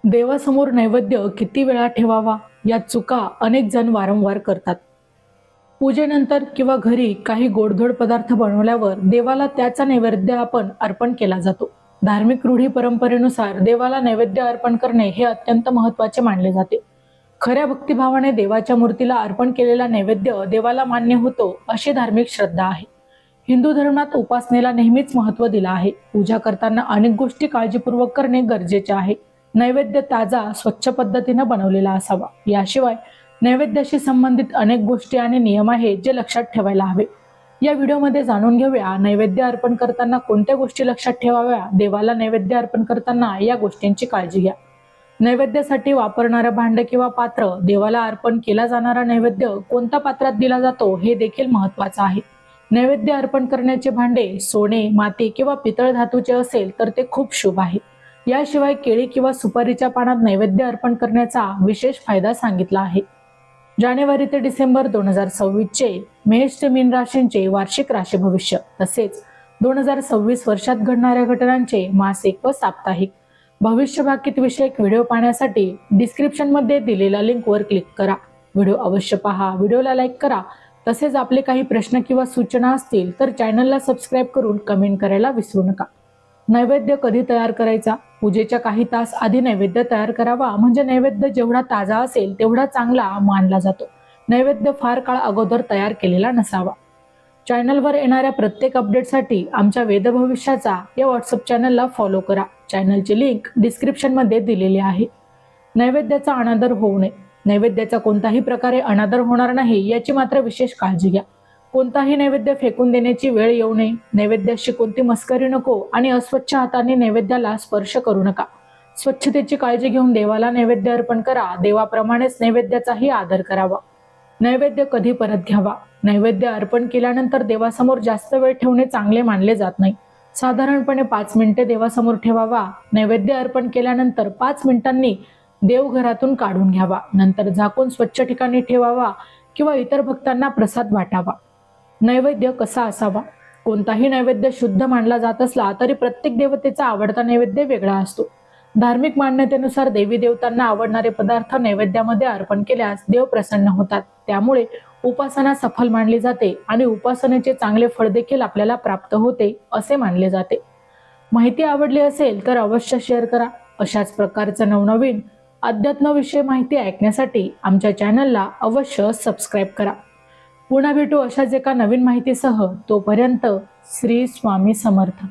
देवासमोर नैवेद्य किती वेळा ठेवावा या चुका अनेक जण वारंवार करतात। पूजेनंतर किंवा घरी काही गोडधोड पदार्थ बनवल्यावर देवाला त्याचा नैवेद्य आपण अर्पण केला जातो। धार्मिक रूढी परंपरेनुसार देवाला नैवेद्य अर्पण करणे हे अत्यंत महत्त्वाचे मानले जाते। खऱ्या भक्तिभावाने देवाच्या मूर्तीला अर्पण केलेला नैवेद्य देवाला मान्य होतो अशी धार्मिक श्रद्धा आहे। हिंदू धर्मात उपासनेला नेहमीच महत्त्व दिलं आहे। पूजा करताना अनेक गोष्टी काळजीपूर्वक करणे गरजेचे आहे। नैवेद्य ताजा स्वच्छ पद्धतीने बनवलेला असावा। याशिवाय नैवेद्याशी संबंधित अनेक गोष्टी आणि नियम आहेत जे लक्षात ठेवायला हवे। या व्हिडिओमध्ये जाणून घेऊया नैवेद्य अर्पण करताना कोणत्या गोष्टी लक्षात ठेवाव्या। देवाला नैवेद्य अर्पण करताना या गोष्टींची काळजी घ्या। नैवेद्यासाठी वापरणारे भांड किंवा पात्र, देवाला अर्पण केला जाणारा नैवेद्य कोणत्या पात्रात दिला जातो हे देखील महत्त्वाचं आहे। नैवेद्य अर्पण करण्याचे भांडे सोने, माती किंवा पितळ धातूचे असेल तर ते खूप शुभ आहे। याशिवाय केळी किंवा सुपारीच्या पानात नैवेद्य अर्पण करण्याचा विशेष फायदा सांगितला आहे। जानेवारी ते डिसेंबर 2026 चे मेष ते मीन राशींचे वार्षिक राशी भविष्य तसेच 2026 वर्षात घडणाऱ्या घटनांचे मासिक व साप्ताहिक भविष्य भाकीत विषयक व्हिडिओ पाहण्यासाठी डिस्क्रिप्शन मध्ये दिलेल्या लिंकवर क्लिक करा। व्हिडिओ अवश्य पहा, व्हिडिओला लाईक करा। तसेच आपले काही प्रश्न किंवा सूचना असतील तर चॅनलला सबस्क्राईब करून कमेंट करायला विसरू नका। नैवेद्य कधी तयार करायचा? पूजेच्या काही तास आधी नैवेद्य तयार करावा, म्हणजे नैवेद्य जेवढा ताजा असेल तेवढा चांगला मानला जातो। नैवेद्य फार काळ अगोदर तयार केलेला नसावा। चॅनलवर येणाऱ्या प्रत्येक अपडेटसाठी आमच्या वेद भविष्याचा या व्हॉट्सअप चॅनलला फॉलो करा। चॅनलची लिंक डिस्क्रिप्शन मध्ये दिलेली आहे। नैवेद्याचा अनादर होऊ नये। नैवेद्याचा कोणत्याही प्रकारे अनादर होणार नाही याची मात्र विशेष काळजी घ्या। कोणताही नैवेद्य फेकून देण्याची वेळ येऊ नये। नैवेद्याशी कोणती मस्करी नको आणि अस्वच्छ हाताने नैवेद्याला स्पर्श करू नका। स्वच्छतेची काळजी घेऊन देवाला नैवेद्य अर्पण करा। देवाप्रमाणेच नैवेद्याचाही आदर करावा। नैवेद्य कधी परत घ्यावा? नैवेद्य अर्पण केल्यानंतर देवासमोर जास्त वेळ ठेवणे चांगले मानले जात नाही। साधारणपणे 5 मिनिटे देवासमोर ठेवावा। नैवेद्य अर्पण केल्यानंतर 5 मिनिटांनी देवघरातून काढून घ्यावा। नंतर झाकून स्वच्छ ठिकाणी ठेवावा किंवा इतर भक्तांना प्रसाद वाटावा। नैवेद्य कसा असावा? कोणताही नैवेद्य शुद्ध मानला जात असला तरी प्रत्येक देवतेचा आवडता नैवेद्य वेगळा असतो। धार्मिक मान्यतेनुसार देवी देवतांना आवडणारे पदार्थ नैवेद्यामध्ये अर्पण केल्यास देव प्रसन्न होतात। त्यामुळे उपासना सफल मानली जाते आणि उपासनेचे चांगले फळ देखील आपल्याला प्राप्त होते असे मानले जाते। माहिती आवडली असेल तर अवश्य शेअर करा। अशाच प्रकारचं नवनवीन अध्यात्मविषयी माहिती ऐकण्यासाठी आमच्या चॅनलला अवश्य सबस्क्राईब करा। पुन्हा भेटू अशाच एका नवीन माहितीसह। तोपर्यंत श्री स्वामी समर्थ।